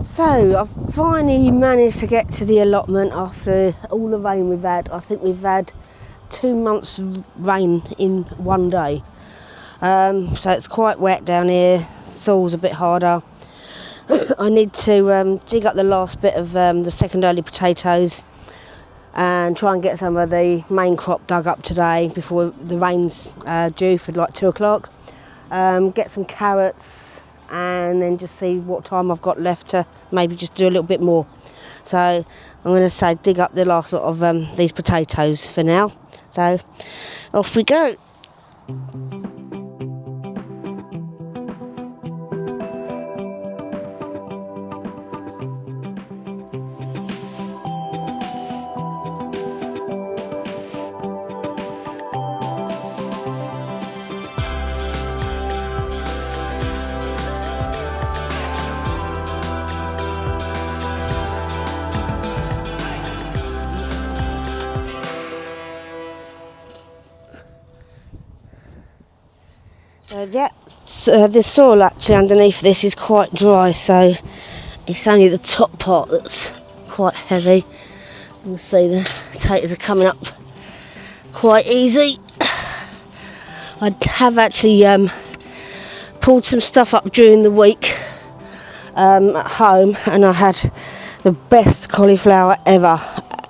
So I've finally managed to get to the allotment after all the rain we've had. I think we've had 2 months rain in one day. So it's quite wet down here. Soil's a bit harder. I need to dig up the last bit of the second early potatoes and try and get some of the main crop dug up today before the rain's due for like 2 o'clock. Get some carrots and then just see what time I've got left to maybe just do a little bit more. So I'm going to say dig up the last lot of these potatoes for now. So off we go. The soil actually underneath this is quite dry, so it's only the top part that's quite heavy. You can see the potatoes are coming up quite easy. I have actually pulled some stuff up during the week at home, and I had the best cauliflower ever.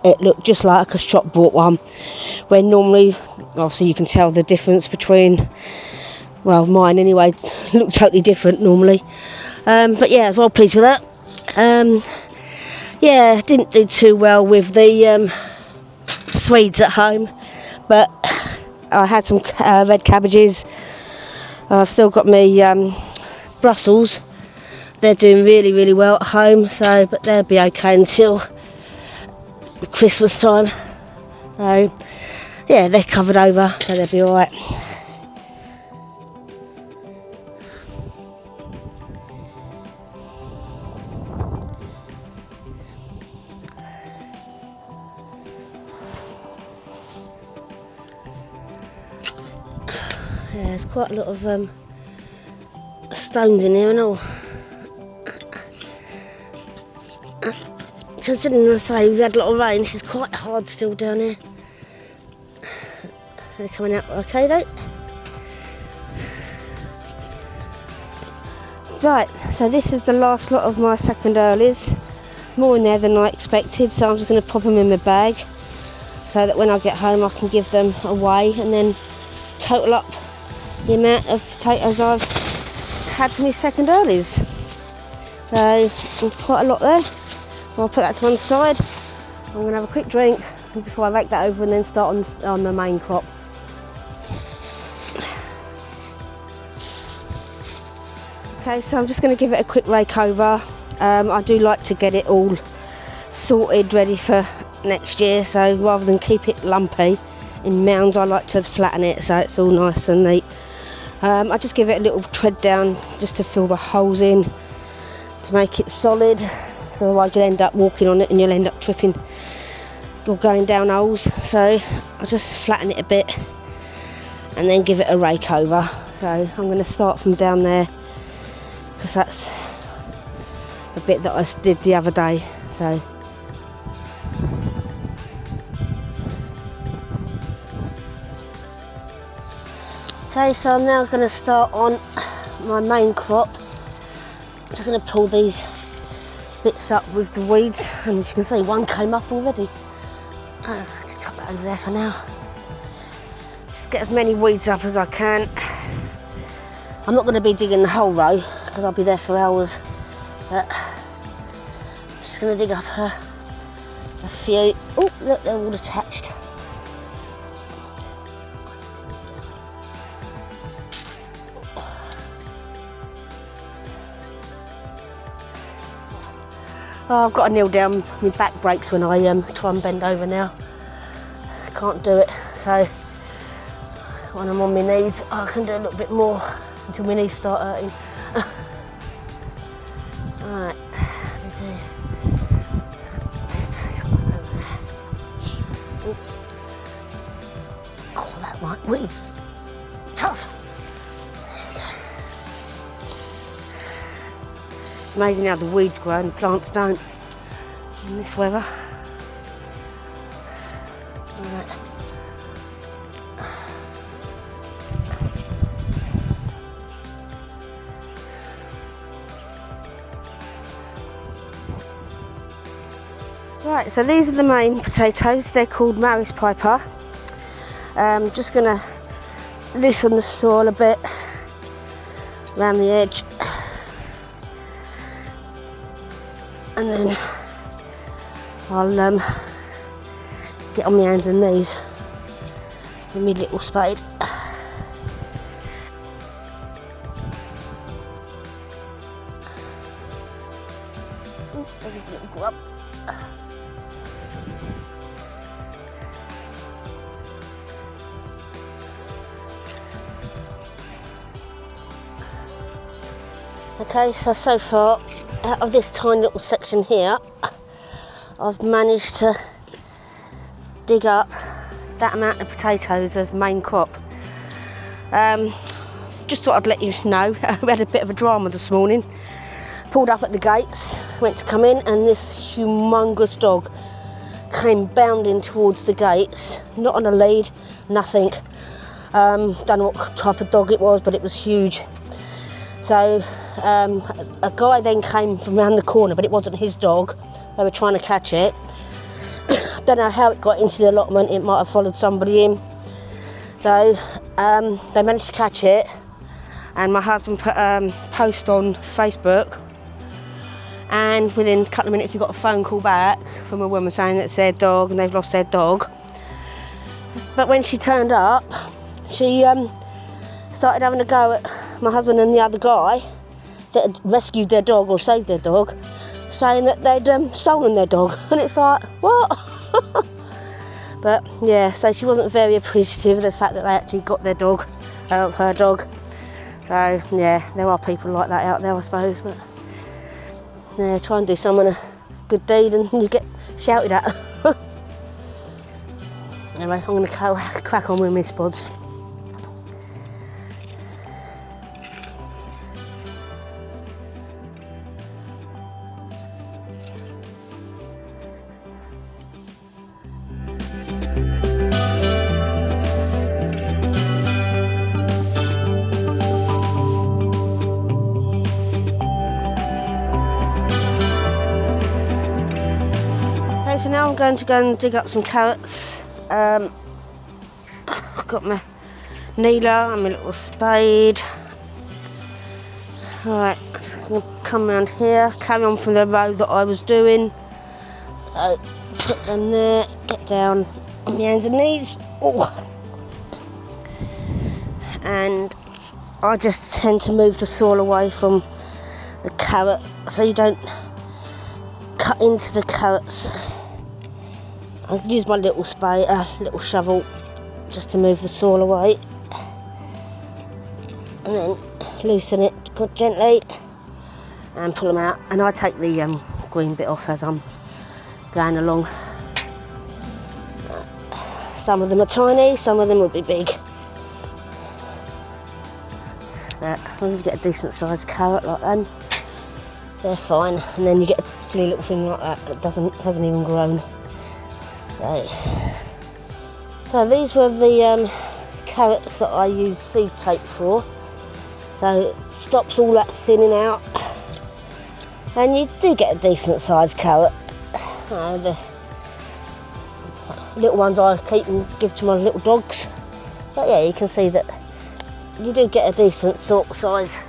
It looked just like a shop bought one, where normally, obviously you can tell the difference between, well, mine anyway, look totally different normally. But yeah, I was well pleased with that. Yeah, didn't do too well with the Swedes at home, but I had some red cabbages. I've still got my Brussels. They're doing really, really well at home, so but they'll be okay until Christmas time. So yeah, they're covered over, so they'll be alright. Yeah, there's quite a lot of stones in here and all. Considering I say we've had a lot of rain, this is quite hard still down here. They're coming out okay though. Right, so this is the last lot of my second earlies. More in there than I expected, so I'm just going to pop them in my bag so that when I get home I can give them away and then total up the amount of potatoes I've had for my second earlies. So quite a lot there. I'll put that to one side. I'm going to have a quick drink before I rake that over and then start on the main crop. Okay, so I'm just going to give it a quick rake over. I do like to get it all sorted, ready for next year, so rather than keep it lumpy in mounds, I like to flatten it so it's all nice and neat. I just give it a little tread down just to fill the holes in to make it solid. Otherwise you'll end up walking on it and you'll end up tripping or going down holes. So I just flatten it a bit and then give it a rake over. So I'm going to start from down there because that's the bit that I did the other day. So okay, so I'm now going to start on my main crop. I'm just going to pull these bits up with the weeds, and as you can see, one came up already. Just chuck that over there for now. Just get as many weeds up as I can. I'm not going to be digging the whole row because I'll be there for hours, but I'm just going to dig up a few. Oh, look, they're all attached. Oh, I've got to kneel down, my back breaks when I try and bend over now. I can't do it, so when I'm on my knees I can do a little bit more until my knees start hurting. Alright, let me do. Oh, that might weeds. Tough. amazing how the weeds grow and the plants don't in this weather. Right, so these are the main potatoes. They're called Maris Piper. Just gonna loosen the soil a bit around the edge, and then I'll get on my hands and knees with my little spade. There's a little grub. Okay, so far, out of this tiny little section here, I've managed to dig up that amount of potatoes of main crop. Just thought I'd let you know, we had a bit of a drama this morning. Pulled up at the gates, went to come in, and this humongous dog came bounding towards the gates, not on a lead, nothing. Don't know what type of dog it was, but it was huge. So a guy then came from around the corner, but it wasn't his dog. They were trying to catch it. Don't know how it got into the allotment. It might have followed somebody in. So they managed to catch it, and my husband put a post on Facebook, and within a couple of minutes he got a phone call back from a woman saying that it's their dog and they've lost their dog. But when she turned up, she started having a go at my husband and the other guy that had rescued their dog or saved their dog, saying that they'd stolen their dog. And it's like, what? But yeah, so she wasn't very appreciative of the fact that they actually got their dog, her dog. So yeah, there are people like that out there, I suppose. But yeah, try and do someone a good deed and you get shouted at. Anyway, I'm going to crack on with my spods. So now I'm going to go and dig up some carrots. I've got my kneeler and my little spade. Alright, just going to come around here, carry on from the row that I was doing. So, put them there, get down on my hands and knees. Ooh. And I just tend to move the soil away from the carrot so you don't cut into the carrots. I'll use my little spade, little shovel, just to move the soil away, and then loosen it gently and pull them out. And I take the green bit off as I'm going along. Some of them are tiny, some of them will be big. But as long as you get a decent sized carrot like them, they're fine. And then you get a silly little thing like that that hasn't even grown. Right. So these were the carrots that I used seed tape for. So it stops all that thinning out, and you do get a decent sized carrot. The little ones I keep and give to my little dogs. But yeah, you can see that you do get a decent sort of size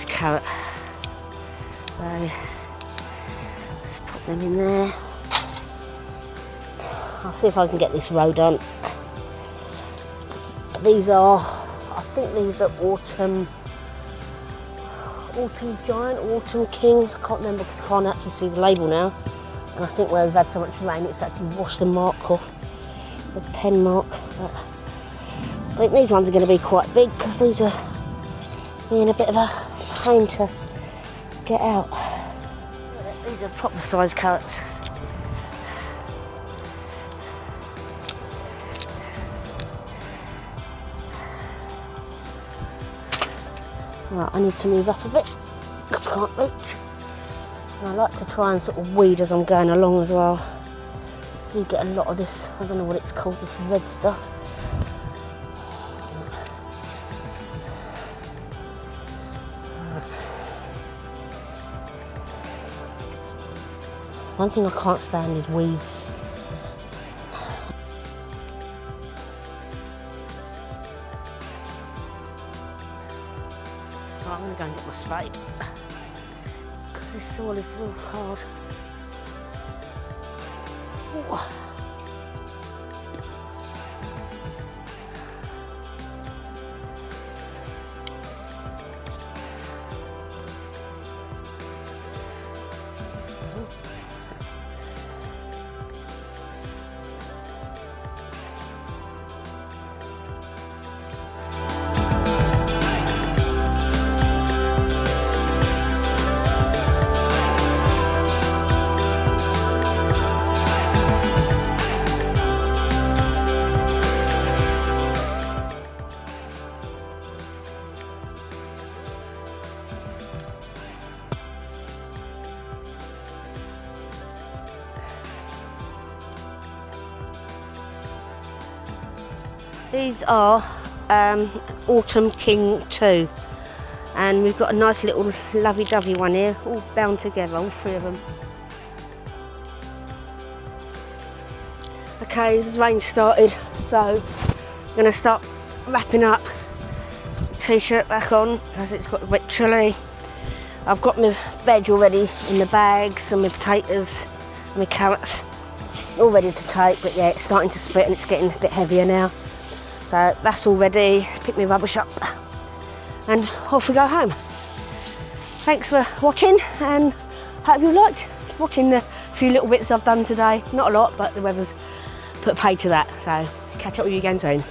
carrot. So just put them in there. I'll see if I can get this row done. These are, I think these are autumn giant, autumn king. I can't remember because I can't actually see the label now. And I think where we've had so much rain, it's actually washed the mark off, the pen mark. But I think these ones are going to be quite big because these are being a bit of a pain to get out. These are proper sized carrots. Right, I need to move up a bit. because I can't reach. And I like to try and sort of weed as I'm going along as well. I do get a lot of this, I don't know what it's called, this red stuff. One thing I can't stand is weeds. Right, I'm going to go and get my spade because this soil is real hard. Ooh. These are Autumn King 2, and we've got a nice little lovey-dovey one here, all bound together, all three of them. Okay, the rain started, so I'm going to start wrapping up. T-shirt back on as it's got a bit chilly. I've got my veg already in the bags, and my potatoes and my carrots all ready to take, but yeah, it's starting to split and it's getting a bit heavier now. So that's all ready. Let's pick my rubbish up and off we go home. Thanks for watching, and hope you liked watching the few little bits I've done today. Not a lot, but the weather's put paid to that. So catch up with you again soon.